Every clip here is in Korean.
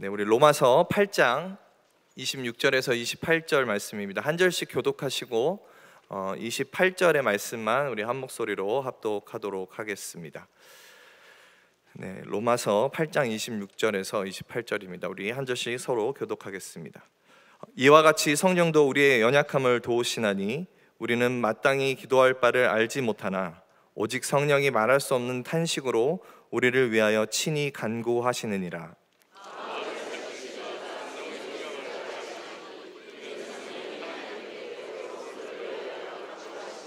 네, 우리 로마서 8장 26절에서 28절 말씀입니다. 한 절씩 교독하시고 28절의 말씀만 우리 한 목소리로 합독하도록 하겠습니다. 네, 로마서 8장 26절에서 28절입니다. 우리 한 절씩 서로 교독하겠습니다. 이와 같이 성령도 우리의 연약함을 도우시나니 우리는 마땅히 기도할 바를 알지 못하나 오직 성령이 말할 수 없는 탄식으로 우리를 위하여 친히 간구하시느니라.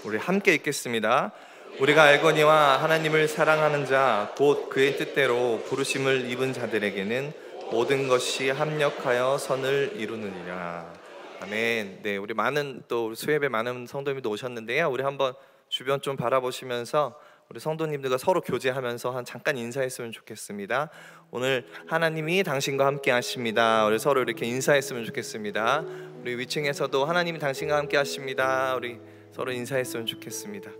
우리 함께 읽겠습니다. 우리가 알거니와 하나님을 사랑하는 자 곧 그의 뜻대로 부르심을 입은 자들에게는 모든 것이 합력하여 선을 이루느니라. 아멘. 네, 우리 많은 또 수협에 많은 성도님도 오셨는데요. 우리 한번 주변 좀 바라보시면서 우리 성도님들과 서로 교제하면서 한 잠깐 인사했으면 좋겠습니다. 오늘 하나님이 당신과 함께 하십니다. 우리 서로 이렇게 인사했으면 좋겠습니다. 우리 위층에서도 하나님이 당신과 함께 하십니다. 우리 서로 인사했으면 좋겠습니다.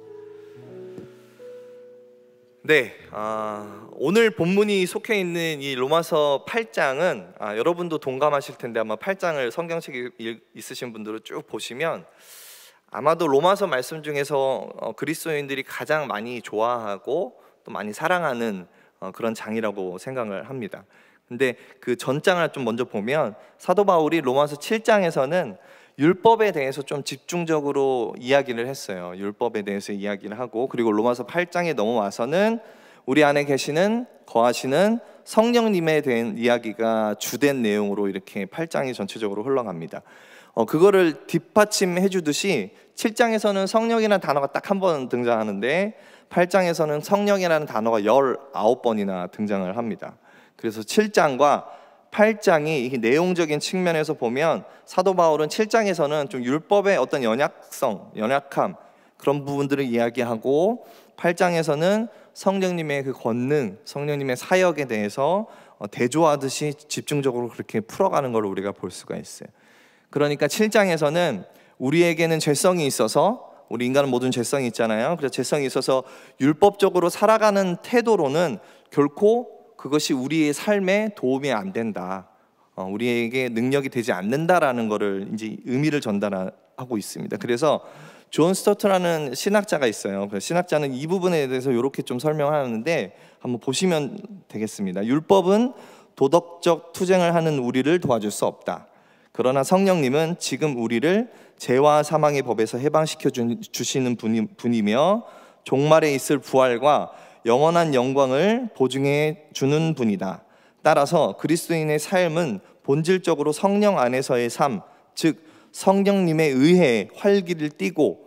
네, 오늘 본문이 속해 있는 이 로마서 8장은 여러분도 동감하실 텐데 아마 8장을 성경책 있으신 분들은 쭉 보시면 아마도 로마서 말씀 중에서 그리스도인들이 가장 많이 좋아하고 또 많이 사랑하는 그런 장이라고 생각을 합니다. 근데 그 전장을 좀 먼저 보면 사도 바울이 로마서 7장에서는 율법에 대해서 좀 집중적으로 이야기를 했어요. 율법에 대해서 이야기를 하고, 그리고 로마서 8장에 넘어와서는 우리 안에 계시는 거하시는 성령님에 대한 이야기가 주된 내용으로 이렇게 8장이 전체적으로 흘러갑니다. 그거를 뒷받침해 주듯이 7장에서는 성령이라는 단어가 딱 한 번 등장하는데 8장에서는 성령이라는 단어가 19번이나 등장을 합니다. 그래서 7장과 8장이 이 내용적인 측면에서 보면 사도 바울은 7장에서는 좀 율법의 어떤 연약함 그런 부분들을 이야기하고 8장에서는 성령님의 그 권능, 성령님의 사역에 대해서 대조하듯이 집중적으로 그렇게 풀어가는 걸 우리가 볼 수가 있어요. 그러니까 7장에서는 우리에게는 죄성이 있어서, 우리 인간은 모든 죄성이 있잖아요. 그래서 죄성이 있어서 율법적으로 살아가는 태도로는 결코 그것이 우리의 삶에 도움이 안 된다, 우리에게 능력이 되지 않는다라는 것을 이제 의미를 전달하고 있습니다. 그래서 존 스토트라는 신학자가 있어요. 그 신학자는 이 부분에 대해서 이렇게 좀 설명하는데 한번 보시면 되겠습니다. 율법은 도덕적 투쟁을 하는 우리를 도와줄 수 없다. 그러나 성령님은 지금 우리를 죄와 사망의 법에서 해방시켜 주시는 분이며 종말에 있을 부활과 영원한 영광을 보증해 주는 분이다. 따라서 그리스도인의 삶은 본질적으로 성령 안에서의 삶, 즉 성령님에 의해 활기를 띠고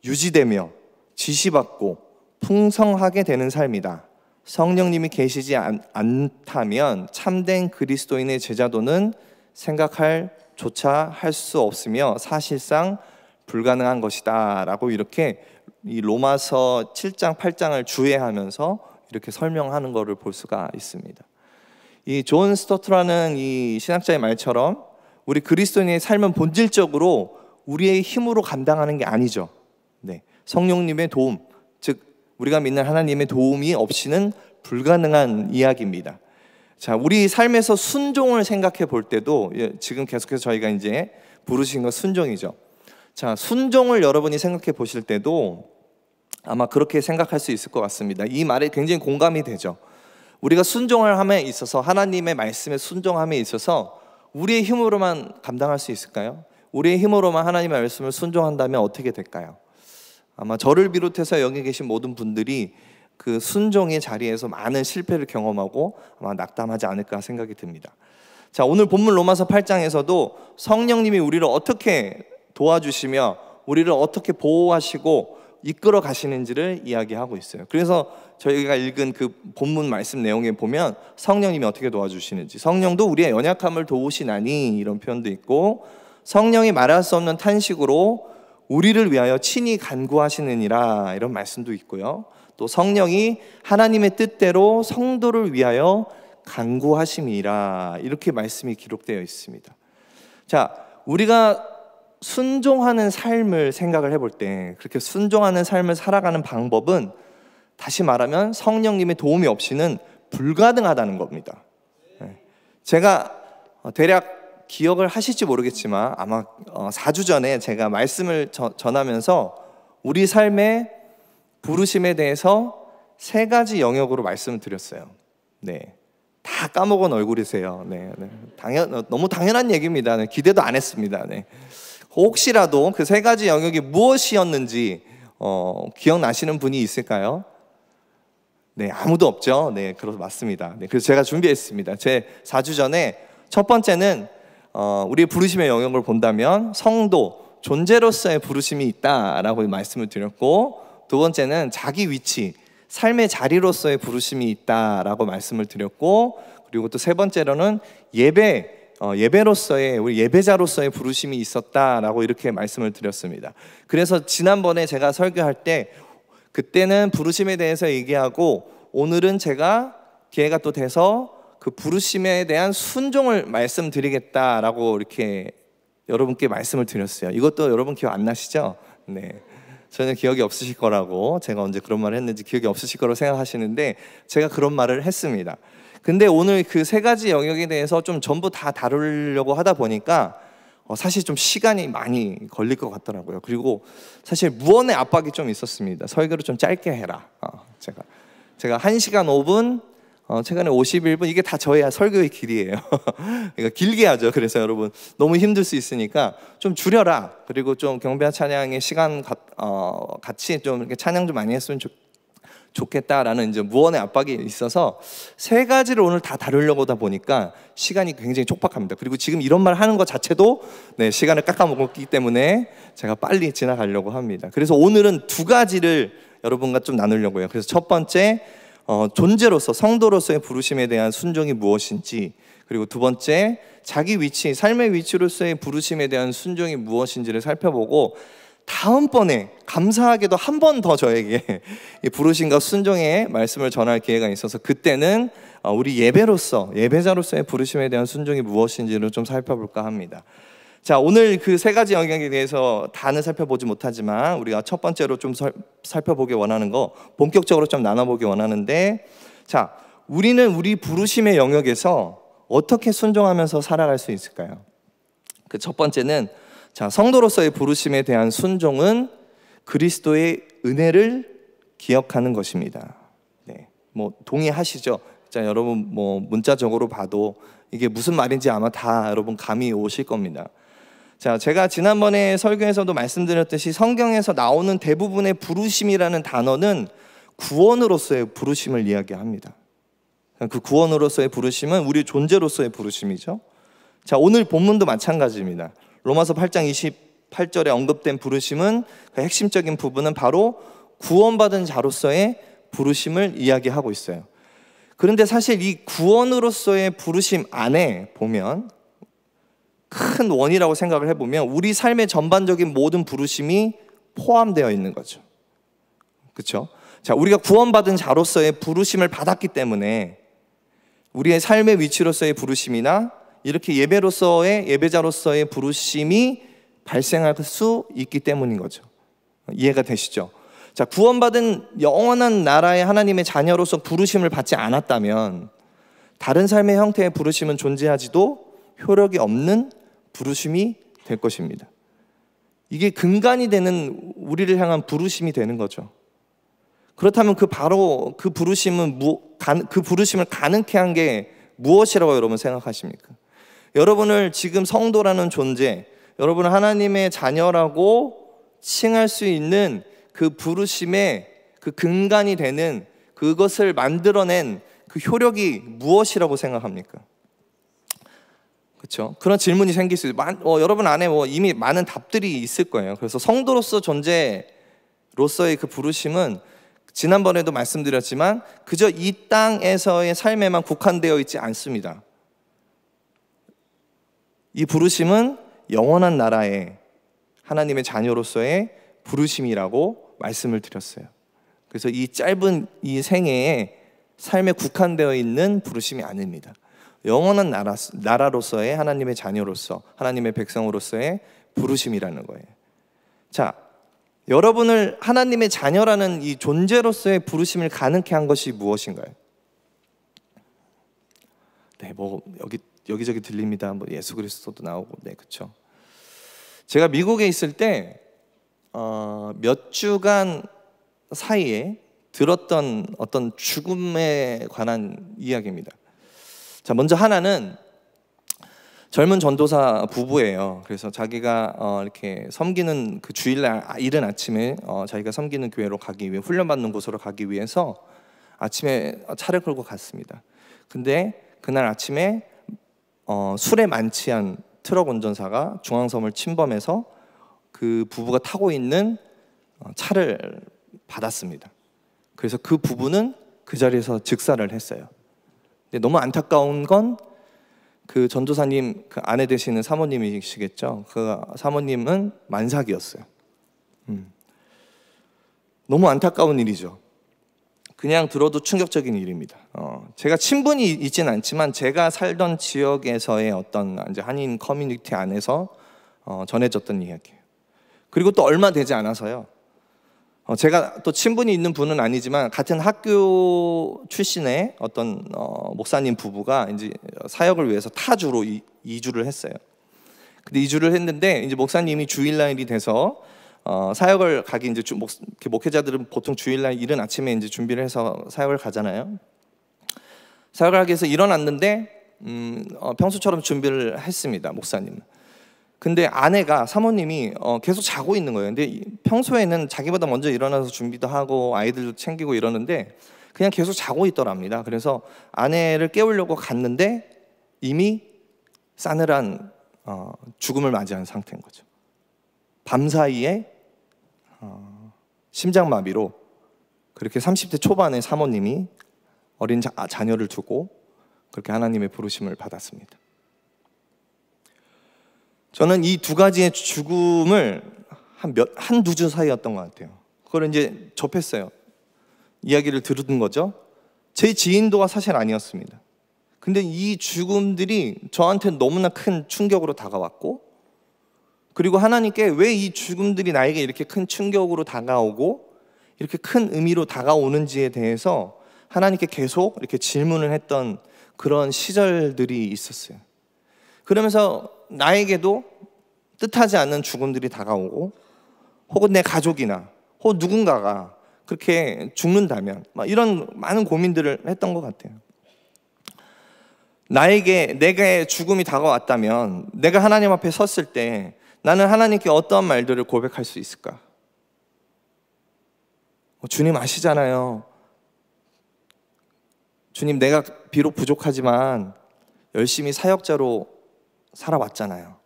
유지되며 지시받고 풍성하게 되는 삶이다. 성령님이 계시지 않다면 참된 그리스도인의 제자도는 생각할 조차 할 수 없으며 사실상 불가능한 것이다 라고 이렇게 이 로마서 7장 8장을 주해하면서 이렇게 설명하는 것을 볼 수가 있습니다. 이 존 스토트라는 이 신학자의 말처럼 우리 그리스도인의 삶은 본질적으로 우리의 힘으로 감당하는 게 아니죠. 네, 성령님의 도움, 즉 우리가 믿는 하나님의 도움이 없이는 불가능한 이야기입니다. 자, 우리 삶에서 순종을 생각해 볼 때도 지금 계속해서 저희가 이제 부르신 건 순종이죠. 자, 순종을 여러분이 생각해 보실 때도 아마 그렇게 생각할 수 있을 것 같습니다. 이 말에 굉장히 공감이 되죠. 우리가 순종을 함에 있어서, 하나님의 말씀에 순종함에 있어서 우리의 힘으로만 감당할 수 있을까요? 우리의 힘으로만 하나님의 말씀을 순종한다면 어떻게 될까요? 아마 저를 비롯해서 여기 계신 모든 분들이 그 순종의 자리에서 많은 실패를 경험하고 아마 낙담하지 않을까 생각이 듭니다. 자, 오늘 본문 로마서 8장에서도 성령님이 우리를 어떻게 도와주시며 우리를 어떻게 보호하시고 이끌어 가시는지를 이야기하고 있어요. 그래서 저희가 읽은 그 본문 말씀 내용에 보면 성령님이 어떻게 도와주시는지, 성령도 우리의 연약함을 도우시나니 이런 표현도 있고, 성령이 말할 수 없는 탄식으로 우리를 위하여 친히 간구하시느니라 이런 말씀도 있고요. 또 성령이 하나님의 뜻대로 성도를 위하여 간구하심이라 이렇게 말씀이 기록되어 있습니다. 자, 우리가 순종하는 삶을 생각을 해볼 때, 그렇게 순종하는 삶을 살아가는 방법은 다시 말하면 성령님의 도움이 없이는 불가능하다는 겁니다. 제가 대략 기억을 하실지 모르겠지만 아마 4주 전에 제가 말씀을 전하면서 우리 삶의 부르심에 대해서 3가지 영역으로 말씀을 드렸어요. 네, 다 까먹은 얼굴이세요. 네, 너무 당연한 얘기입니다. 네, 기대도 안 했습니다. 네. 혹시라도 그 3가지 영역이 무엇이었는지 기억나시는 분이 있을까요? 네, 아무도 없죠. 네, 그렇 맞습니다. 네, 그래서 제가 준비했습니다. 제 4주 전에 첫 번째는 우리 부르심의 영역을 본다면 성도, 존재로서의 부르심이 있다라고 말씀을 드렸고, 두 번째는 자기 위치, 삶의 자리로서의 부르심이 있다라고 말씀을 드렸고, 그리고 또 3번째로는 예배로서의, 우리 예배자로서의 부르심이 있었다라고 이렇게 말씀을 드렸습니다. 그래서 지난번에 제가 설교할 때 그때는 부르심에 대해서 얘기하고, 오늘은 제가 기회가 또 돼서 그 부르심에 대한 순종을 말씀드리겠다라고 이렇게 여러분께 말씀을 드렸어요. 이것도 여러분 기억 안 나시죠? 네, 전혀 기억이 없으실 거라고, 제가 언제 그런 말을 했는지 기억이 없으실 거라고 생각하시는데 제가 그런 말을 했습니다. 근데 오늘 그 3가지 영역에 대해서 좀 전부 다 다루려고 하다 보니까 사실 좀 시간이 많이 걸릴 것 같더라고요. 그리고 사실 무언의 압박이 좀 있었습니다. 설교를 좀 짧게 해라. 제가 1시간 5분, 최근에 51분, 이게 다 저의 설교의 길이에요. 그러니까 길게 하죠. 그래서 여러분 너무 힘들 수 있으니까 좀 줄여라. 그리고 좀 경배와 찬양의 시간 같이 좀 이렇게 찬양 좀 많이 했으면 좋겠다라는 이제 무언의 압박이 있어서 3가지를 오늘 다 다루려고 하다 보니까 시간이 굉장히 촉박합니다. 그리고 지금 이런 말 하는 것 자체도 시간을 깎아먹었기 때문에 제가 빨리 지나가려고 합니다. 그래서 오늘은 2가지를 여러분과 좀 나누려고 해요. 그래서 첫 번째, 존재로서, 성도로서의 부르심에 대한 순종이 무엇인지, 그리고 두 번째, 자기 위치, 삶의 위치로서의 부르심에 대한 순종이 무엇인지를 살펴보고, 다음번에 감사하게도 한 번 더 저에게 이 부르심과 순종의 말씀을 전할 기회가 있어서 그때는 우리 예배자로서의 부르심에 대한 순종이 무엇인지를 좀 살펴볼까 합니다. 자, 오늘 그 3가지 영역에 대해서 다는 살펴보지 못하지만 우리가 첫 번째로 좀 살펴보기 원하는 거, 본격적으로 좀 나눠보기 원하는데, 자, 우리는 우리 부르심의 영역에서 어떻게 순종하면서 살아갈 수 있을까요? 그 첫 번째는, 자, 성도로서의 부르심에 대한 순종은 그리스도의 은혜를 기억하는 것입니다. 네, 뭐 동의하시죠? 자, 여러분 뭐 문자적으로 봐도 이게 무슨 말인지 아마 다 여러분 감이 오실 겁니다. 자, 제가 지난번에 설교에서도 말씀드렸듯이 성경에서 나오는 대부분의 부르심이라는 단어는 구원으로서의 부르심을 이야기합니다. 그 구원으로서의 부르심은 우리 존재로서의 부르심이죠. 자, 오늘 본문도 마찬가지입니다. 로마서 8장 28절에 언급된 부르심은 그 핵심적인 부분은 바로 구원받은 자로서의 부르심을 이야기하고 있어요. 그런데 사실 이 구원으로서의 부르심 안에 보면, 큰 원이라고 생각을 해보면 우리 삶의 전반적인 모든 부르심이 포함되어 있는 거죠. 그렇죠? 자, 우리가 구원받은 자로서의 부르심을 받았기 때문에 우리의 삶의 위치로서의 부르심이나 이렇게 예배자로서의 부르심이 발생할 수 있기 때문인 거죠. 이해가 되시죠? 자, 구원받은 영원한 나라의 하나님의 자녀로서 부르심을 받지 않았다면 다른 삶의 형태의 부르심은 존재하지도 효력이 없는 부르심이 될 것입니다. 이게 근간이 되는 우리를 향한 부르심이 되는 거죠. 그렇다면 그 부르심을 가능케 한 게 무엇이라고 여러분 생각하십니까? 여러분을 지금 성도라는 존재, 여러분을 하나님의 자녀라고 칭할 수 있는 그 부르심의 그 근간이 되는 그것을 만들어낸 그 효력이 무엇이라고 생각합니까? 그렇죠? 그런 질문이 생길 수 있어요. 여러분 안에 이미 많은 답들이 있을 거예요. 그래서 성도로서 존재로서의 그 부르심은 지난번에도 말씀드렸지만 그저 이 땅에서의 삶에만 국한되어 있지 않습니다. 이 부르심은 영원한 나라의 하나님의 자녀로서의 부르심이라고 말씀을 드렸어요. 그래서 이 짧은 이 생애에 삶에 국한되어 있는 부르심이 아닙니다. 영원한 나라로서의 하나님의 자녀로서, 하나님의 백성으로서의 부르심이라는 거예요. 자, 여러분을 하나님의 자녀라는 이 존재로서의 부르심을 가능케 한 것이 무엇인가요? 네, 여기 여기저기 들립니다. 뭐 예수 그리스도도 나오고, 네, 그렇죠. 제가 미국에 있을 때 몇 주간 사이에 들었던 어떤 죽음에 관한 이야기입니다. 자, 먼저 하나는 젊은 전도사 부부예요. 그래서 자기가 이렇게 섬기는 그 주일날 이른 아침에 자기가 섬기는 교회로 가기 위해, 훈련받는 곳으로 가기 위해서 아침에 차를 끌고 갔습니다. 근데 그날 아침에 술에 만취한 트럭 운전사가 중앙섬을 침범해서 그 부부가 타고 있는 차를 받았습니다. 그래서 그 부부는 그 자리에서 즉사를 했어요. 근데 너무 안타까운 건 그 전도사님 그 아내 되시는 사모님이시겠죠. 그 사모님은 만삭이었어요. 너무 안타까운 일이죠. 그냥 들어도 충격적인 일입니다. 제가 친분이 있지는 않지만 제가 살던 지역에서의 어떤 이제 한인 커뮤니티 안에서 전해졌던 이야기예요. 그리고 또 얼마 되지 않아서요. 제가 또 친분이 있는 분은 아니지만 같은 학교 출신의 어떤 목사님 부부가 이제 사역을 위해서 타주로 이주를 했어요. 근데 이주를 했는데 이제 목사님이 주일날이 돼서 사역을 가기, 이제 목회자들은 보통 주일날 이른 아침에 이제 준비를 해서 사역을 가잖아요. 사역을 하기 위해서 일어났는데 평소처럼 준비를 했습니다, 목사님은. 근데 아내가, 사모님이 계속 자고 있는 거예요. 근데 평소에는 자기보다 먼저 일어나서 준비도 하고 아이들도 챙기고 이러는데 그냥 계속 자고 있더랍니다. 그래서 아내를 깨우려고 갔는데 이미 싸늘한 죽음을 맞이한 상태인 거죠. 밤사이에 심장마비로 그렇게 30대 초반의 사모님이 어린 자녀를 두고 그렇게 하나님의 부르심을 받았습니다. 저는 이 두 가지의 죽음을 한두 주 사이였던 것 같아요. 그걸 이제 접했어요. 이야기를 들은 거죠. 제 지인도가 사실 아니었습니다. 근데 이 죽음들이 저한테 너무나 큰 충격으로 다가왔고, 그리고 하나님께 왜 이 죽음들이 나에게 이렇게 큰 충격으로 다가오고 이렇게 큰 의미로 다가오는지에 대해서 하나님께 계속 이렇게 질문을 했던 그런 시절들이 있었어요. 그러면서 나에게도 뜻하지 않는 죽음들이 다가오고, 혹은 내 가족이나 혹은 누군가가 그렇게 죽는다면, 막 이런 많은 고민들을 했던 것 같아요. 내게 죽음이 다가왔다면 내가 하나님 앞에 섰을 때 나는 하나님께 어떠한 말들을 고백할 수 있을까? 주님 아시잖아요. 주님, 내가 비록 부족하지만 열심히 사역자로 살아왔잖아요.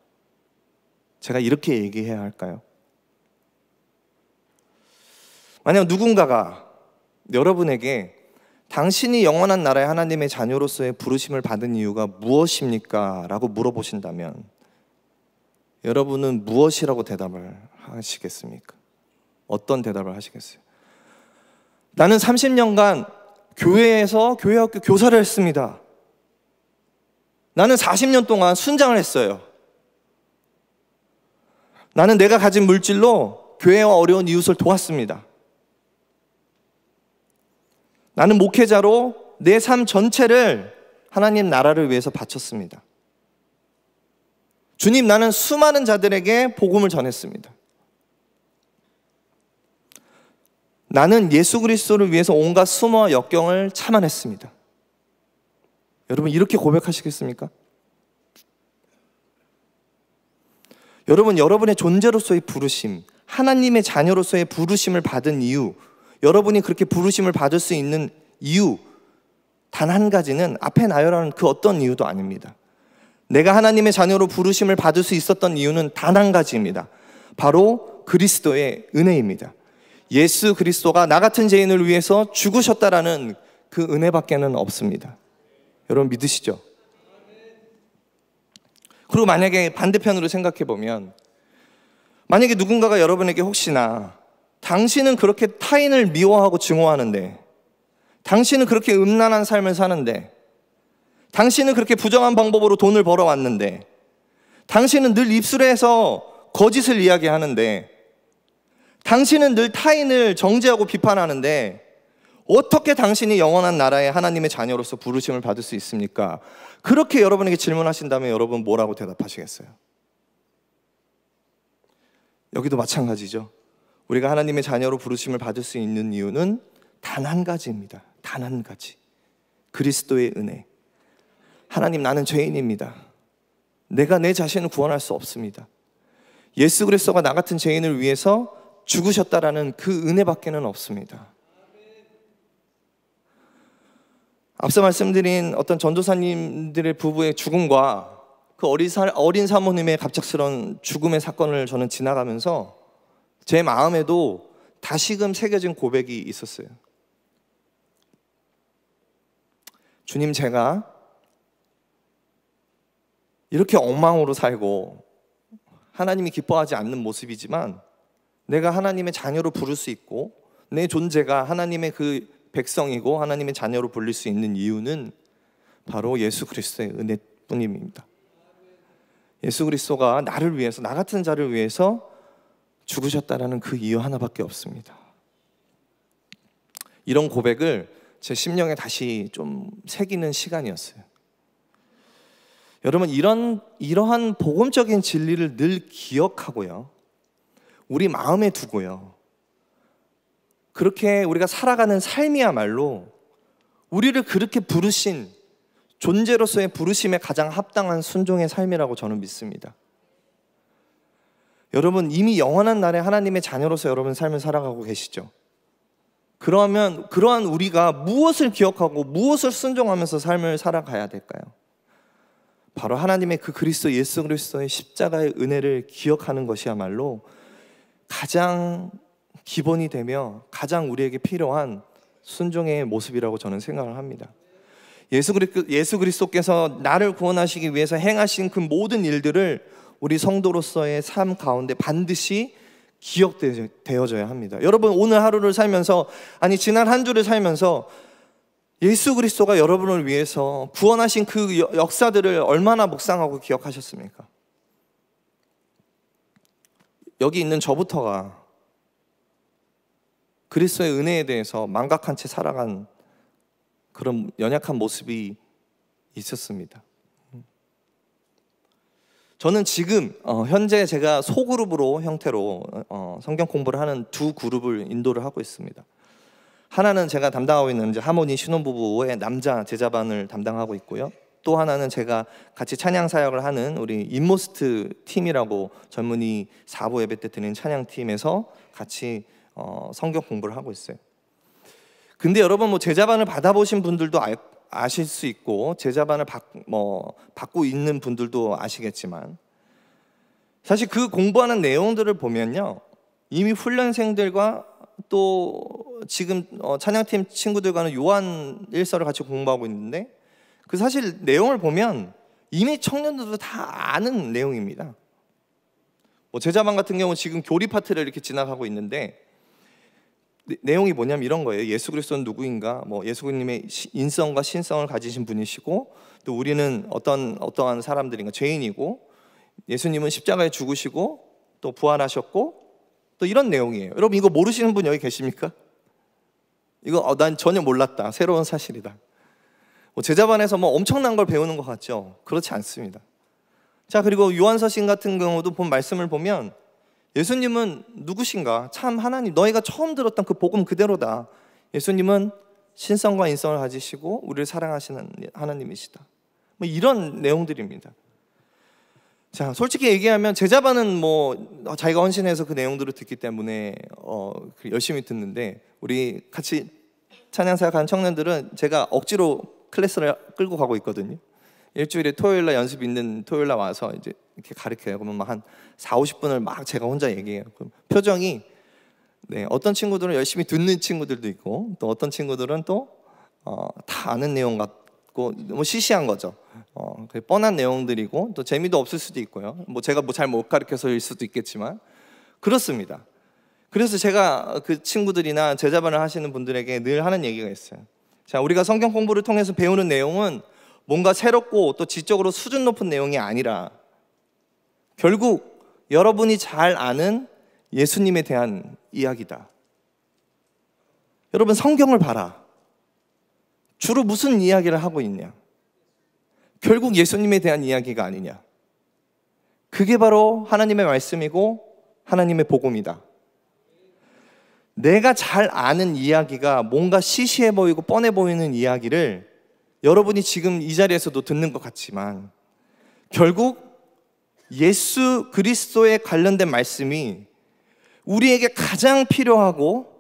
제가 이렇게 얘기해야 할까요? 만약 누군가가 여러분에게 당신이 영원한 나라의 하나님의 자녀로서의 부르심을 받은 이유가 무엇입니까? 라고 물어보신다면 여러분은 무엇이라고 대답을 하시겠습니까? 어떤 대답을 하시겠어요? 나는 30년간 교회에서 교회학교 교사를 했습니다. 나는 40년 동안 순장을 했어요. 나는 내가 가진 물질로 교회와 어려운 이웃을 도왔습니다. 나는 목회자로 내 삶 전체를 하나님 나라를 위해서 바쳤습니다. 주님, 나는 수많은 자들에게 복음을 전했습니다. 나는 예수 그리스도를 위해서 온갖 수모와 역경을 참아냈습니다. 여러분, 이렇게 고백하시겠습니까? 여러분, 여러분의 존재로서의 부르심, 하나님의 자녀로서의 부르심을 받은 이유, 여러분이 그렇게 부르심을 받을 수 있는 이유 단 한 가지는 앞에 나열하는 그 어떤 이유도 아닙니다. 내가 하나님의 자녀로 부르심을 받을 수 있었던 이유는 단 한 가지입니다. 바로 그리스도의 은혜입니다. 예수 그리스도가 나 같은 죄인을 위해서 죽으셨다라는 그 은혜밖에는 없습니다. 여러분 믿으시죠? 그리고 만약에 반대편으로 생각해 보면, 만약에 누군가가 여러분에게 혹시나 당신은 그렇게 타인을 미워하고 증오하는데, 당신은 그렇게 음란한 삶을 사는데, 당신은 그렇게 부정한 방법으로 돈을 벌어왔는데, 당신은 늘 입술에서 거짓을 이야기하는데, 당신은 늘 타인을 정죄하고 비판하는데 어떻게 당신이 영원한 나라의 하나님의 자녀로서 부르심을 받을 수 있습니까? 그렇게 여러분에게 질문하신다면 여러분 뭐라고 대답하시겠어요? 여기도 마찬가지죠. 우리가 하나님의 자녀로 부르심을 받을 수 있는 이유는 단 한 가지입니다. 단 한 가지. 그리스도의 은혜. 하나님, 나는 죄인입니다. 내가 내 자신을 구원할 수 없습니다. 예수 그리스도가 나 같은 죄인을 위해서 죽으셨다라는 그 은혜밖에는 없습니다. 앞서 말씀드린 어떤 전도사님들의 부부의 죽음과 그 어린 사모님의 갑작스러운 죽음의 사건을 저는 지나가면서 제 마음에도 다시금 새겨진 고백이 있었어요. 주님, 제가 이렇게 엉망으로 살고 하나님이 기뻐하지 않는 모습이지만 내가 하나님의 자녀로 부를 수 있고 내 존재가 하나님의 그 백성이고 하나님의 자녀로 불릴 수 있는 이유는 바로 예수 그리스도의 은혜뿐입니다. 예수 그리스도가 나를 위해서, 나 같은 자를 위해서 죽으셨다라는 그 이유 하나밖에 없습니다. 이런 고백을 제 심령에 다시 좀 새기는 시간이었어요. 여러분, 이러한 복음적인 진리를 늘 기억하고요, 우리 마음에 두고요, 그렇게 우리가 살아가는 삶이야말로 우리를 그렇게 부르신 존재로서의 부르심에 가장 합당한 순종의 삶이라고 저는 믿습니다. 여러분, 이미 영원한 날에 하나님의 자녀로서 여러분 삶을 살아가고 계시죠? 그러면 그러한 우리가 무엇을 기억하고 무엇을 순종하면서 삶을 살아가야 될까요? 바로 하나님의 그 그리스도 예수 그리스도의 십자가의 은혜를 기억하는 것이야말로 가장 기본이 되며 가장 우리에게 필요한 순종의 모습이라고 저는 생각을 합니다. 예수 그리스도께서 나를 구원하시기 위해서 행하신 그 모든 일들을 우리 성도로서의 삶 가운데 반드시 기억되어져야 합니다. 여러분, 오늘 하루를 살면서, 아니 지난 한 주를 살면서 예수 그리스도가 여러분을 위해서 구원하신 그 역사들을 얼마나 묵상하고 기억하셨습니까? 여기 있는 저부터가 그리스도의 은혜에 대해서 망각한 채 살아간 그런 연약한 모습이 있었습니다. 저는 지금 현재 제가 소그룹으로 형태로 성경 공부를 하는 두 그룹을 인도를 하고 있습니다. 하나는 제가 담당하고 있는 이제 하모니 신혼부부의 남자 제자반을 담당하고 있고요. 또 하나는 제가 같이 찬양 사역을 하는 우리 인모스트 팀이라고 젊은이 4부 예배 때 드리는 찬양팀에서 같이 성경 공부를 하고 있어요. 근데 여러분, 뭐 제자반을 받아보신 분들도 아실 수 있고 제자반을 받고 있는 분들도 아시겠지만, 사실 그 공부하는 내용들을 보면요, 이미 훈련생들과 또 지금 찬양팀 친구들과는 요한 1서를 같이 공부하고 있는데, 그 사실 내용을 보면 이미 청년들도 다 아는 내용입니다. 뭐 제자반 같은 경우 지금 교리 파트를 이렇게 지나가고 있는데 내용이 뭐냐면 이런 거예요. 예수 그리스도는 누구인가? 뭐 예수님의 인성과 신성을 가지신 분이시고, 또 우리는 어떠한 사람들인가? 죄인이고, 예수님은 십자가에 죽으시고 또 부활하셨고, 또 이런 내용이에요. 여러분, 이거 모르시는 분 여기 계십니까? 이거 난 전혀 몰랐다, 새로운 사실이다. 뭐 제자반에서 뭐 엄청난 걸 배우는 것 같죠? 그렇지 않습니다. 자, 그리고 요한서신 같은 경우도 말씀을 보면 예수님은 누구신가? 참 하나님, 너희가 처음 들었던 그 복음 그대로다. 예수님은 신성과 인성을 가지시고 우리를 사랑하시는 하나님이시다. 뭐 이런 내용들입니다. 자, 솔직히 얘기하면 제자반은 뭐 자기가 헌신해서 그 내용들을 듣기 때문에 열심히 듣는데, 우리 같이 찬양사역하는 청년들은 제가 억지로 클래스를 끌고 가고 있거든요. 일주일에 토요일날 연습 있는 토요일날 와서 이제 이렇게 가르쳐요. 그러면 막 한 40-50분을 막 제가 혼자 얘기해요. 그럼 표정이, 어떤 친구들은 열심히 듣는 친구들도 있고, 또 어떤 친구들은 또 다 아는 내용 같고 너무 시시한 거죠. 뻔한 내용들이고 또 재미도 없을 수도 있고요. 뭐 제가 뭐 잘 못 가르쳐서일 수도 있겠지만 그렇습니다. 그래서 제가 그 친구들이나 제자반을 하시는 분들에게 늘 하는 얘기가 있어요. 자, 우리가 성경 공부를 통해서 배우는 내용은 뭔가 새롭고 또 지적으로 수준 높은 내용이 아니라 결국 여러분이 잘 아는 예수님에 대한 이야기다. 여러분 성경을 봐라. 주로 무슨 이야기를 하고 있냐? 결국 예수님에 대한 이야기가 아니냐? 그게 바로 하나님의 말씀이고 하나님의 복음이다. 내가 잘 아는 이야기가 뭔가 시시해 보이고 뻔해 보이는 이야기를 여러분이 지금 이 자리에서도 듣는 것 같지만 결국 예수 그리스도에 관련된 말씀이 우리에게 가장 필요하고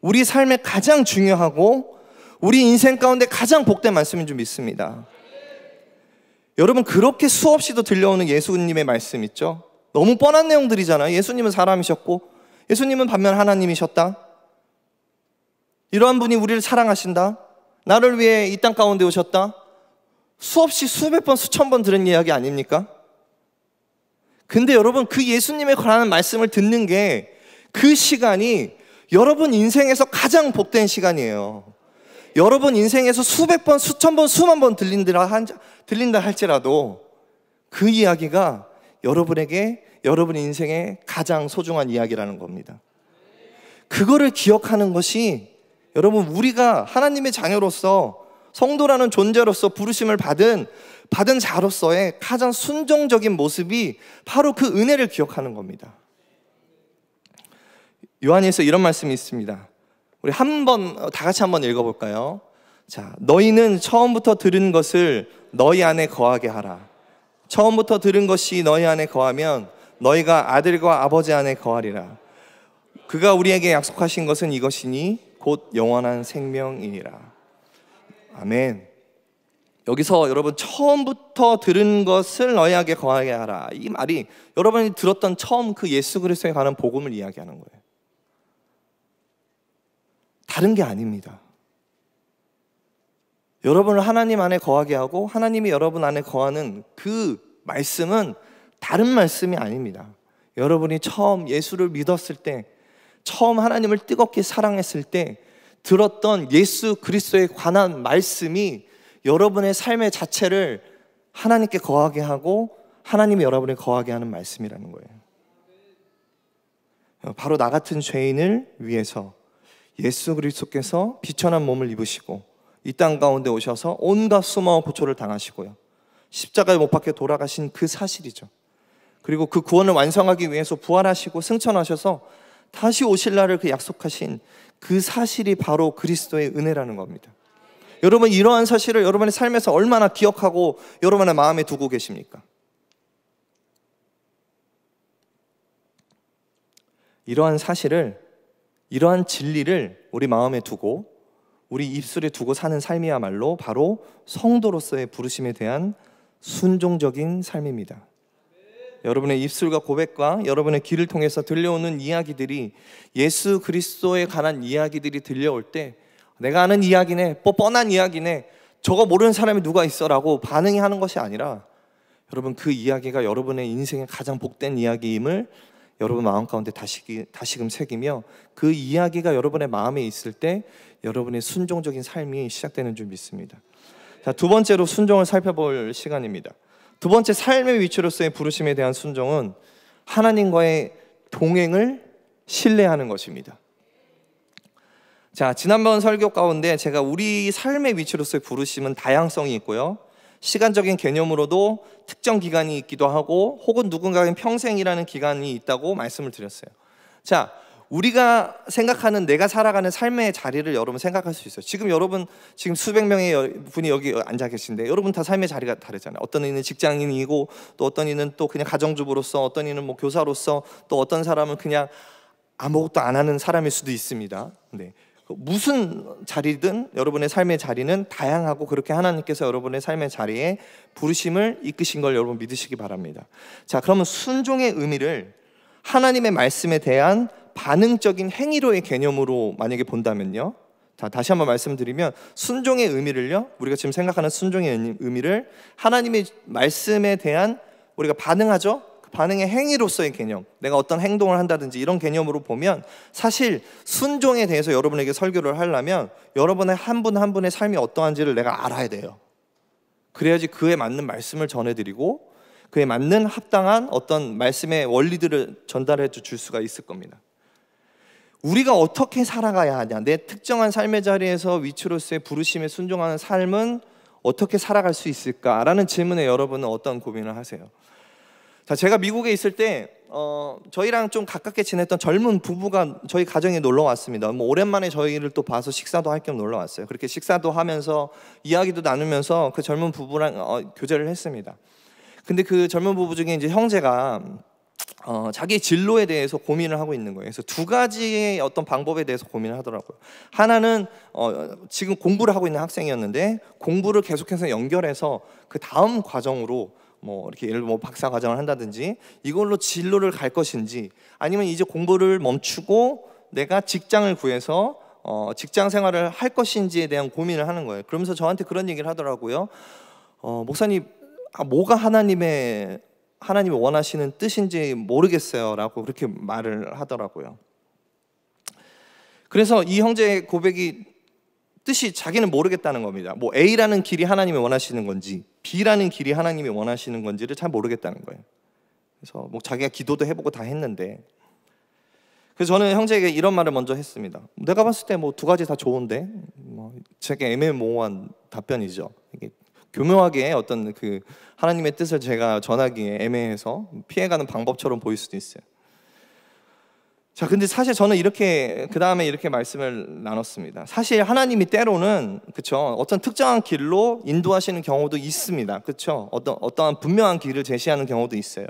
우리 삶에 가장 중요하고 우리 인생 가운데 가장 복된 말씀인 줄 믿습니다. 여러분, 그렇게 수없이도 들려오는 예수님의 말씀 있죠? 너무 뻔한 내용들이잖아요. 예수님은 사람이셨고 예수님은 반면 하나님이셨다. 이러한 분이 우리를 사랑하신다. 나를 위해 이 땅 가운데 오셨다. 수없이 수백 번 수천 번 들은 이야기 아닙니까? 근데 여러분, 그 예수님에 관한 말씀을 듣는 게 그 시간이 여러분 인생에서 가장 복된 시간이에요. 여러분 인생에서 수백 번, 수천 번, 수만 번 들린다 할지라도 그 이야기가 여러분에게 여러분 인생의 가장 소중한 이야기라는 겁니다. 그거를 기억하는 것이 여러분, 우리가 하나님의 자녀로서 성도라는 존재로서 부르심을 받은 자로서의 가장 순종적인 모습이 바로 그 은혜를 기억하는 겁니다. 요한일서 이런 말씀이 있습니다. 우리 다 같이 한번 읽어볼까요? 자, 너희는 처음부터 들은 것을 너희 안에 거하게 하라. 처음부터 들은 것이 너희 안에 거하면 너희가 아들과 아버지 안에 거하리라. 그가 우리에게 약속하신 것은 이것이니 곧 영원한 생명이니라. 아멘. 여기서 여러분, 처음부터 들은 것을 너희에게 거하게 하라, 이 말이 여러분이 들었던 처음 그 예수 그리스도에 관한 복음을 이야기하는 거예요. 다른 게 아닙니다. 여러분을 하나님 안에 거하게 하고 하나님이 여러분 안에 거하는 그 말씀은 다른 말씀이 아닙니다. 여러분이 처음 예수를 믿었을 때, 처음 하나님을 뜨겁게 사랑했을 때 들었던 예수 그리스도에 관한 말씀이 여러분의 삶의 자체를 하나님께 거하게 하고 하나님이 여러분을 거하게 하는 말씀이라는 거예요. 바로 나 같은 죄인을 위해서 예수 그리스도께서 비천한 몸을 입으시고 이 땅 가운데 오셔서 온갖 수모와 고초를 당하시고요, 십자가에 못 박혀 돌아가신 그 사실이죠. 그리고 그 구원을 완성하기 위해서 부활하시고 승천하셔서 다시 오실 날을 그 약속하신 그 사실이 바로 그리스도의 은혜라는 겁니다. 여러분, 이러한 사실을 여러분의 삶에서 얼마나 기억하고 여러분의 마음에 두고 계십니까? 이러한 사실을, 이러한 진리를 우리 마음에 두고 우리 입술에 두고 사는 삶이야말로 바로 성도로서의 부르심에 대한 순종적인 삶입니다. 여러분의 입술과 고백과 여러분의 귀를 통해서 들려오는 이야기들이, 예수 그리스도에 관한 이야기들이 들려올 때 내가 아는 이야기네, 뻔한 이야기네, 저거 모르는 사람이 누가 있어라고 반응이 하는 것이 아니라, 여러분, 그 이야기가 여러분의 인생의 가장 복된 이야기임을 여러분 마음 가운데 다시금 새기며 그 이야기가 여러분의 마음에 있을 때 여러분의 순종적인 삶이 시작되는 줄 믿습니다. 자, 두 번째로 순종을 살펴볼 시간입니다. 두 번째, 삶의 위치로서의 부르심에 대한 순종은 하나님과의 동행을 신뢰하는 것입니다. 자, 지난번 설교 가운데 제가 우리 삶의 위치로서의 부르심은 다양성이 있고요, 시간적인 개념으로도 특정 기간이 있기도 하고 혹은 누군가의 평생이라는 기간이 있다고 말씀을 드렸어요. 자, 우리가 생각하는 내가 살아가는 삶의 자리를 여러분 생각할 수 있어요. 지금 수백 명의 분이 여기 앉아 계신데 여러분 다 삶의 자리가 다르잖아요. 어떤 이는 직장인이고, 또 어떤 이는 또 그냥 가정주부로서, 어떤 이는 뭐 교사로서, 또 어떤 사람은 그냥 아무것도 안 하는 사람일 수도 있습니다. 네. 무슨 자리든 여러분의 삶의 자리는 다양하고, 그렇게 하나님께서 여러분의 삶의 자리에 부르심을 이끄신 걸 여러분 믿으시기 바랍니다. 자, 그러면 순종의 의미를 하나님의 말씀에 대한 반응적인 행위로의 개념으로 만약에 본다면요, 자, 다시 한번 말씀드리면 순종의 의미를요, 우리가 지금 생각하는 순종의 의미를 하나님의 말씀에 대한 우리가 반응하죠, 반응의 행위로서의 개념, 내가 어떤 행동을 한다든지 이런 개념으로 보면, 사실 순종에 대해서 여러분에게 설교를 하려면 여러분의 한 분 한 분의 삶이 어떠한지를 내가 알아야 돼요. 그래야지 그에 맞는 말씀을 전해드리고 그에 맞는 합당한 어떤 말씀의 원리들을 전달해 줄 수가 있을 겁니다. 우리가 어떻게 살아가야 하냐, 내 특정한 삶의 자리에서 위치로서의 부르심에 순종하는 삶은 어떻게 살아갈 수 있을까라는 질문에 여러분은 어떤 고민을 하세요? 자, 제가 미국에 있을 때 저희랑 좀 가깝게 지냈던 젊은 부부가 저희 가정에 놀러 왔습니다. 뭐 오랜만에 저희를 또 봐서 식사도 할 겸 놀러 왔어요. 그렇게 식사도 하면서 이야기도 나누면서 그 젊은 부부랑 교제를 했습니다. 근데 그 젊은 부부 중에 이제 형제가 자기의 진로에 대해서 고민을 하고 있는 거예요. 그래서 두 가지의 어떤 방법에 대해서 고민을 하더라고요. 하나는 지금 공부를 하고 있는 학생이었는데 공부를 계속해서 연결해서 그 다음 과정으로 뭐 이렇게 예를 들어 뭐 박사 과정을 한다든지 이걸로 진로를 갈 것인지, 아니면 이제 공부를 멈추고 내가 직장을 구해서 직장 생활을 할 것인지에 대한 고민을 하는 거예요. 그러면서 저한테 그런 얘기를 하더라고요. 목사님, 뭐가 하나님이 원하시는 뜻인지 모르겠어요 라고 그렇게 말을 하더라고요. 그래서 이 형제의 고백이 뜻이 자기는 모르겠다는 겁니다. 뭐 A라는 길이 하나님이 원하시는 건지 B라는 길이 하나님이 원하시는 건지를 잘 모르겠다는 거예요. 그래서 뭐 자기가 기도도 해보고 다 했는데, 그래서 저는 형제에게 이런 말을 먼저 했습니다. 내가 봤을 때 뭐 두 가지 다 좋은데, 뭐 제게 애매모호한 답변이죠. 이게 교묘하게 어떤 그 하나님의 뜻을 제가 전하기에 애매해서 피해가는 방법처럼 보일 수도 있어요. 자, 근데 사실 저는 이렇게 그 다음에 이렇게 말씀을 나눴습니다. 사실 하나님이 때로는, 그렇죠, 어떤 특정한 길로 인도하시는 경우도 있습니다. 그렇죠, 어떠한 분명한 길을 제시하는 경우도 있어요.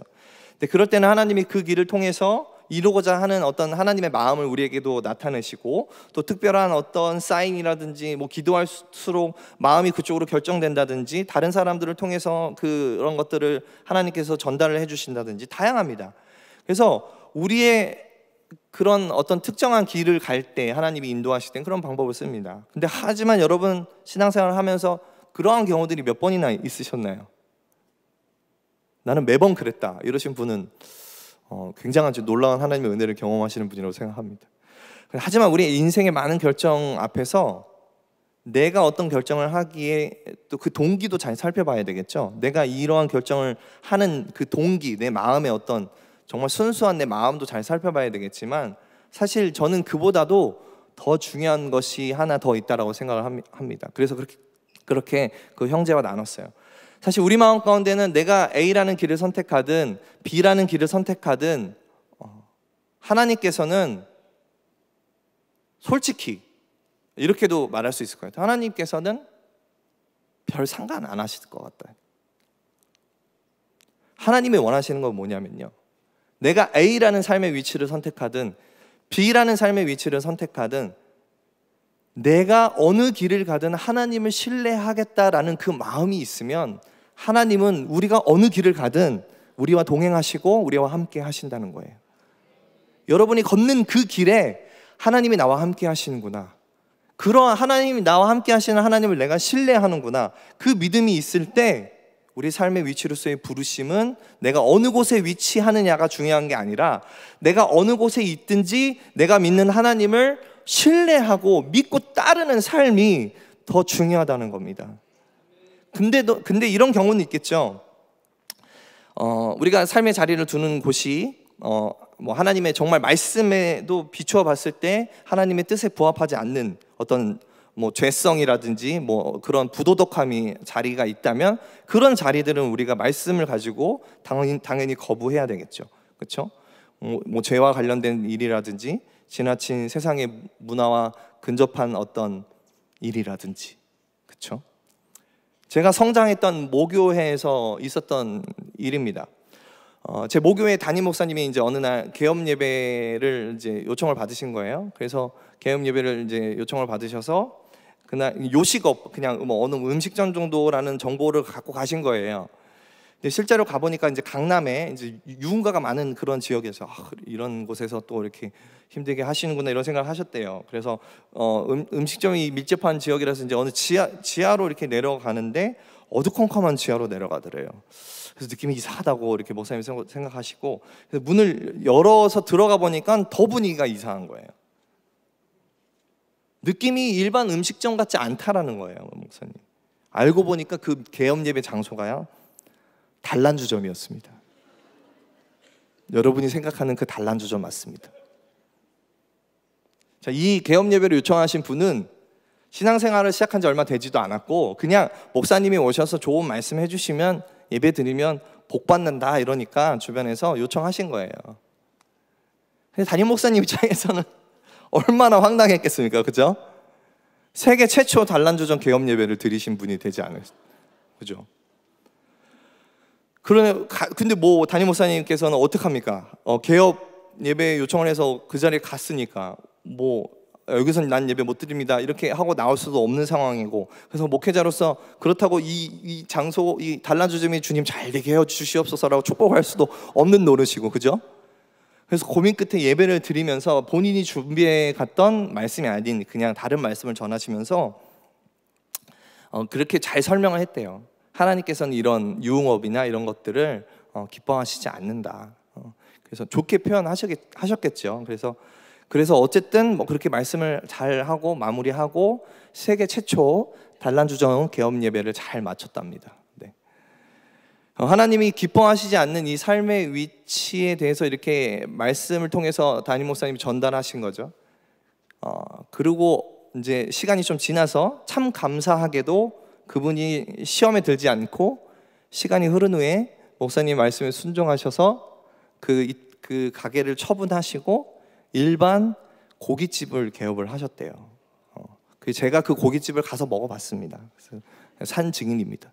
근데 그럴 때는 하나님이 그 길을 통해서 이루고자 하는 어떤 하나님의 마음을 우리에게도 나타내시고, 또 특별한 어떤 사인이라든지 뭐 기도할수록 마음이 그쪽으로 결정된다든지 다른 사람들을 통해서 그런 것들을 하나님께서 전달을 해주신다든지 다양합니다. 그래서 우리의 그런 어떤 특정한 길을 갈 때 하나님이 인도하실 때 그런 방법을 씁니다. 근데 하지만 여러분 신앙생활을 하면서 그러한 경우들이 몇 번이나 있으셨나요? 나는 매번 그랬다 이러신 분은 굉장한 놀라운 하나님의 은혜를 경험하시는 분이라고 생각합니다. 하지만 우리의 인생의 많은 결정 앞에서 내가 어떤 결정을 하기에 또 그 동기도 잘 살펴봐야 되겠죠. 내가 이러한 결정을 하는 그 동기, 내 마음의 어떤 정말 순수한 내 마음도 잘 살펴봐야 되겠지만, 사실 저는 그보다도 더 중요한 것이 하나 더 있다라고 생각을 합니다. 그래서 그렇게 그 형제와 나눴어요. 사실 우리 마음 가운데는 내가 A라는 길을 선택하든 B라는 길을 선택하든 하나님께서는 솔직히 이렇게도 말할 수 있을 것 같아요. 하나님께서는 별 상관 안 하실 것 같다. 하나님이 원하시는 건 뭐냐면요, 내가 A라는 삶의 위치를 선택하든 B라는 삶의 위치를 선택하든 내가 어느 길을 가든 하나님을 신뢰하겠다라는 그 마음이 있으면 하나님은 우리가 어느 길을 가든 우리와 동행하시고 우리와 함께 하신다는 거예요. 여러분이 걷는 그 길에 하나님이 나와 함께 하시는구나, 그러한 하나님이 나와 함께 하시는 하나님을 내가 신뢰하는구나, 그 믿음이 있을 때 우리 삶의 위치로서의 부르심은 내가 어느 곳에 위치하느냐가 중요한 게 아니라 내가 어느 곳에 있든지 내가 믿는 하나님을 신뢰하고 믿고 따르는 삶이 더 중요하다는 겁니다. 근데 이런 경우는 있겠죠. 우리가 삶의 자리를 두는 곳이 뭐 하나님의 정말 말씀에도 비추어 봤을 때 하나님의 뜻에 부합하지 않는 어떤 뭐 죄성이라든지 뭐 그런 부도덕함이 자리가 있다면 그런 자리들은 우리가 말씀을 가지고 당연히 거부해야 되겠죠. 그렇죠? 뭐 죄와 관련된 일이라든지 지나친 세상의 문화와 근접한 어떤 일이라든지, 그렇죠? 제가 성장했던 모교회에서 있었던 일입니다. 제 모교회 담임 목사님이 이제 어느 날 개업 예배를 이제 요청을 받으신 거예요. 그래서 개업 예배를 이제 요청을 받으셔서 그날 요식업, 그냥 뭐 어느 음식점 정도라는 정보를 갖고 가신 거예요. 근데 실제로 가보니까 이제 강남에 이제 유흥가가 많은 그런 지역에서 이런 곳에서 또 이렇게 힘들게 하시는구나 이런 생각을 하셨대요. 그래서 음식점이 밀집한 지역이라서 이제 어느 지하로 이렇게 내려가는데 어두컴컴한 지하로 내려가더래요. 그래서 느낌이 이상하다고 이렇게 목사님이 생각하시고, 그래서 문을 열어서 들어가 보니까 더 분위기가 이상한 거예요. 느낌이 일반 음식점 같지 않다라는 거예요, 목사님. 알고 보니까 그 개업 예배 장소가요, 단란주점이었습니다. 여러분이 생각하는 그 단란주점 맞습니다. 자, 이 개업 예배를 요청하신 분은 신앙생활을 시작한 지 얼마 되지도 않았고 그냥 목사님이 오셔서 좋은 말씀 해주시면 예배 드리면 복 받는다 이러니까 주변에서 요청하신 거예요. 근데 담임 목사님 입장에서는 얼마나 황당했겠습니까? 그죠? 세계 최초 단란주점 개업 예배를 드리신 분이 되지 않으셨어요. 그죠? 근데 뭐 담임 목사님께서는 어떡합니까? 개업 예배 요청을 해서 그 자리에 갔으니까 뭐 여기서는 난 예배 못 드립니다 이렇게 하고 나올 수도 없는 상황이고, 그래서 목회자로서 그렇다고 이 장소, 이 단란주점이 주님 잘 되게 해주시옵소서라고 축복할 수도 없는 노릇이고, 그죠? 그래서 고민 끝에 예배를 드리면서 본인이 준비해 갔던 말씀이 아닌 그냥 다른 말씀을 전하시면서 그렇게 잘 설명을 했대요. 하나님께서는 이런 유흥업이나 이런 것들을 기뻐하시지 않는다. 그래서 좋게 표현하셨겠죠. 그래서 어쨌든 뭐 그렇게 말씀을 잘 하고 마무리하고 세계 최초 단란주점 개업 예배를 잘 마쳤답니다. 네. 하나님이 기뻐하시지 않는 이 삶의 위치에 대해서 이렇게 말씀을 통해서 담임 목사님이 전달하신 거죠. 그리고 이제 시간이 좀 지나서 참 감사하게도 그분이 시험에 들지 않고 시간이 흐른 후에 목사님 말씀에 순종하셔서 그 가게를 처분하시고 일반 고깃집을 개업을 하셨대요. 제가 그 고깃집을 가서 먹어봤습니다. 그래서 산 증인입니다.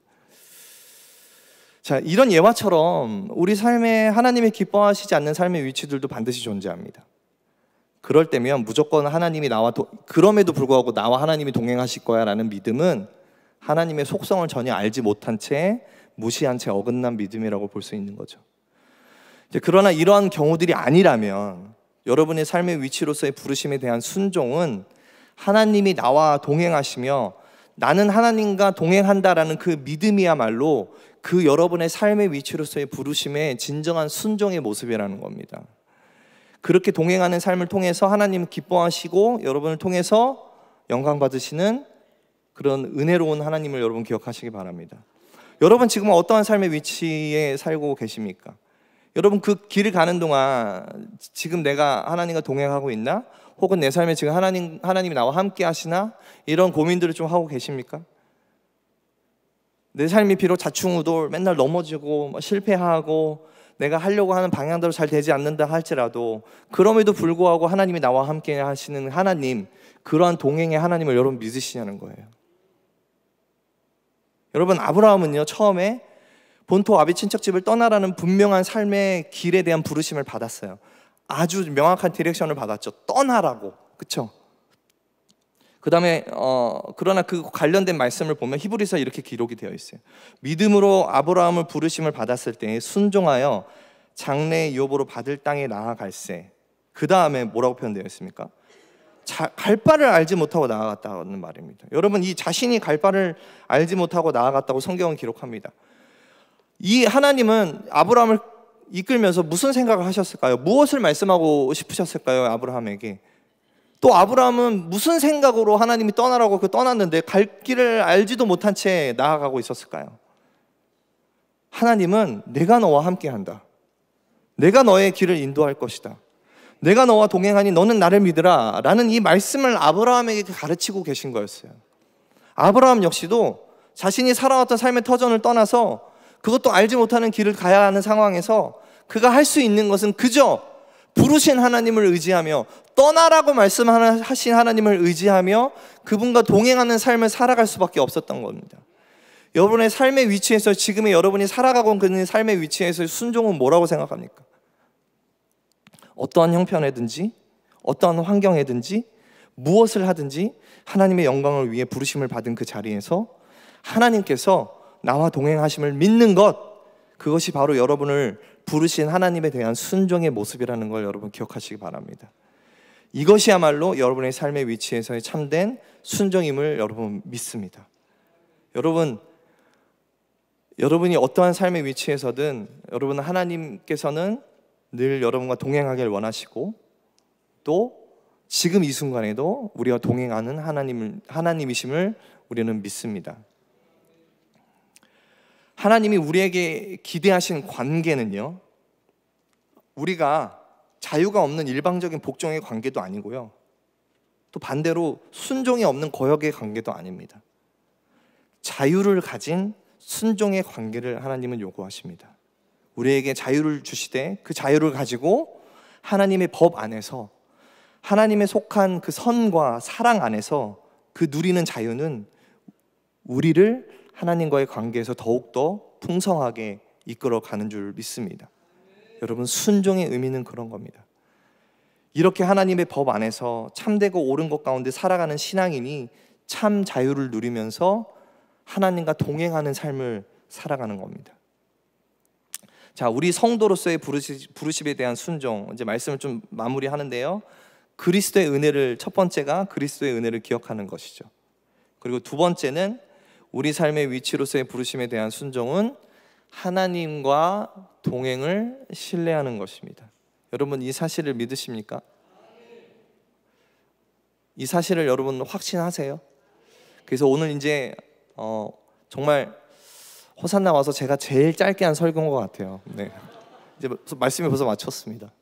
자, 이런 예화처럼 우리 삶에 하나님이 기뻐하시지 않는 삶의 위치들도 반드시 존재합니다. 그럴 때면 무조건 하나님이 그럼에도 불구하고 나와 하나님이 동행하실 거야 라는 믿음은 하나님의 속성을 전혀 알지 못한 채 무시한 채 어긋난 믿음이라고 볼 수 있는 거죠. 그러나 이러한 경우들이 아니라면 여러분의 삶의 위치로서의 부르심에 대한 순종은 하나님이 나와 동행하시며 나는 하나님과 동행한다라는 그 믿음이야말로 그 여러분의 삶의 위치로서의 부르심의 진정한 순종의 모습이라는 겁니다. 그렇게 동행하는 삶을 통해서 하나님 기뻐하시고 여러분을 통해서 영광 받으시는 그런 은혜로운 하나님을 여러분 기억하시기 바랍니다. 여러분 지금 어떠한 삶의 위치에 살고 계십니까? 여러분 그 길을 가는 동안 지금 내가 하나님과 동행하고 있나? 혹은 내 삶에 지금 하나님이 나와 함께 하시나? 이런 고민들을 좀 하고 계십니까? 내 삶이 비록 자충우돌 맨날 넘어지고 실패하고 내가 하려고 하는 방향대로 잘 되지 않는다 할지라도 그럼에도 불구하고 하나님이 나와 함께 하시는 하나님, 그러한 동행의 하나님을 여러분 믿으시냐는 거예요. 여러분 아브라함은요 처음에 본토 아비 친척집을 떠나라는 분명한 삶의 길에 대한 부르심을 받았어요. 아주 명확한 디렉션을 받았죠. 떠나라고. 그렇죠? 그 다음에 그러나 그 관련된 말씀을 보면 히브리서에 이렇게 기록이 되어 있어요. 믿음으로 아브라함을 부르심을 받았을 때 순종하여 장래 유업으로 받을 땅에 나아갈세. 그 다음에 뭐라고 표현되어 있습니까? 갈 바를 알지 못하고 나아갔다는 말입니다. 여러분 이 자신이 갈 바를 알지 못하고 나아갔다고 성경은 기록합니다. 이 하나님은 아브라함을 이끌면서 무슨 생각을 하셨을까요? 무엇을 말씀하고 싶으셨을까요? 아브라함에게. 또 아브라함은 무슨 생각으로 하나님이 떠나라고 떠났는데 갈 길을 알지도 못한 채 나아가고 있었을까요? 하나님은 내가 너와 함께한다. 내가 너의 길을 인도할 것이다. 내가 너와 동행하니 너는 나를 믿으라 라는 이 말씀을 아브라함에게 가르치고 계신 거였어요. 아브라함 역시도 자신이 살아왔던 삶의 터전을 떠나서 그것도 알지 못하는 길을 가야 하는 상황에서 그가 할 수 있는 것은 그저 부르신 하나님을 의지하며 떠나라고 말씀하신 하나님을 의지하며 그분과 동행하는 삶을 살아갈 수밖에 없었던 겁니다. 여러분의 삶의 위치에서 지금의 여러분이 살아가고 있는 삶의 위치에서 순종은 뭐라고 생각합니까? 어떠한 형편에든지 어떠한 환경에든지 무엇을 하든지 하나님의 영광을 위해 부르심을 받은 그 자리에서 하나님께서 나와 동행하심을 믿는 것, 그것이 바로 여러분을 부르신 하나님에 대한 순종의 모습이라는 걸 여러분 기억하시기 바랍니다. 이것이야말로 여러분의 삶의 위치에서의 참된 순종임을 여러분 믿습니다. 여러분이 어떠한 삶의 위치에서든 여러분 하나님께서는 늘 여러분과 동행하길 원하시고 또 지금 이 순간에도 우리와 동행하는 하나님이심을 우리는 믿습니다. 하나님이 우리에게 기대하신 관계는요, 우리가 자유가 없는 일방적인 복종의 관계도 아니고요, 또 반대로 순종이 없는 거역의 관계도 아닙니다. 자유를 가진 순종의 관계를 하나님은 요구하십니다. 우리에게 자유를 주시되 그 자유를 가지고 하나님의 법 안에서, 하나님의 속한 그 선과 사랑 안에서 그 누리는 자유는 우리를 하나님과의 관계에서 더욱더 풍성하게 이끌어가는 줄 믿습니다. 여러분, 순종의 의미는 그런 겁니다. 이렇게 하나님의 법 안에서 참되고 옳은 것 가운데 살아가는 신앙인이 참 자유를 누리면서 하나님과 동행하는 삶을 살아가는 겁니다. 자, 우리 성도로서의 부르심에 대한 순종, 이제 말씀을 좀 마무리하는데요. 그리스도의 은혜를, 첫 번째가 그리스도의 은혜를 기억하는 것이죠. 그리고 두 번째는 우리 삶의 위치로서의 부르심에 대한 순종은 하나님과 동행을 신뢰하는 것입니다. 여러분, 이 사실을 믿으십니까? 이 사실을 여러분 확신하세요? 그래서 오늘 이제 정말 호산나 와서 제가 제일 짧게 한 설교인 것 같아요. 네. 이제 말씀이 벌써 마쳤습니다.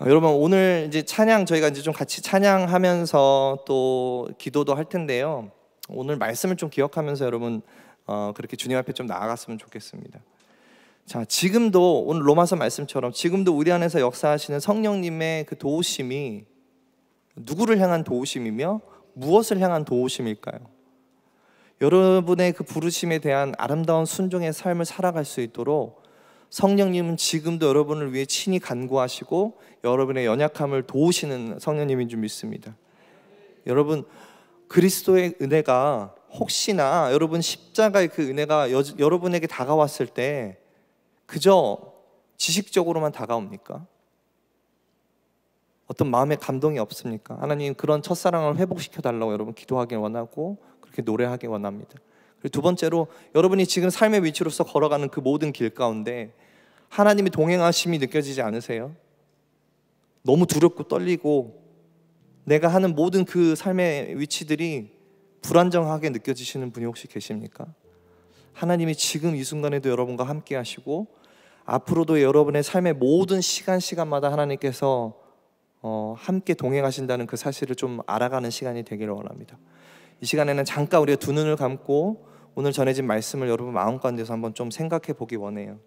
여러분, 오늘 이제 찬양, 저희가 이제 좀 같이 찬양하면서 또 기도도 할 텐데요. 오늘 말씀을 좀 기억하면서 여러분 그렇게 주님 앞에 좀 나아갔으면 좋겠습니다. 자, 지금도 오늘 로마서 말씀처럼 지금도 우리 안에서 역사하시는 성령님의 그 도우심이 누구를 향한 도우심이며 무엇을 향한 도우심일까요? 여러분의 그 부르심에 대한 아름다운 순종의 삶을 살아갈 수 있도록 성령님은 지금도 여러분을 위해 친히 간구하시고 여러분의 연약함을 도우시는 성령님인 줄 믿습니다. 여러분, 그리스도의 은혜가 혹시나 여러분 십자가의 그 은혜가 여러분에게 다가왔을 때 그저 지식적으로만 다가옵니까? 어떤 마음의 감동이 없습니까? 하나님, 그런 첫사랑을 회복시켜 달라고 여러분 기도하길 원하고 그렇게 노래하길 원합니다. 그리고 두 번째로, 여러분이 지금 삶의 위치로서 걸어가는 그 모든 길 가운데 하나님의 동행하심이 느껴지지 않으세요? 너무 두렵고 떨리고 내가 하는 모든 그 삶의 위치들이 불안정하게 느껴지시는 분이 혹시 계십니까? 하나님이 지금 이 순간에도 여러분과 함께 하시고 앞으로도 여러분의 삶의 모든 시간마다 하나님께서 함께 동행하신다는 그 사실을 좀 알아가는 시간이 되기를 원합니다. 이 시간에는 잠깐 우리가 두 눈을 감고 오늘 전해진 말씀을 여러분 마음 가운데서 한번 좀 생각해 보기 원해요.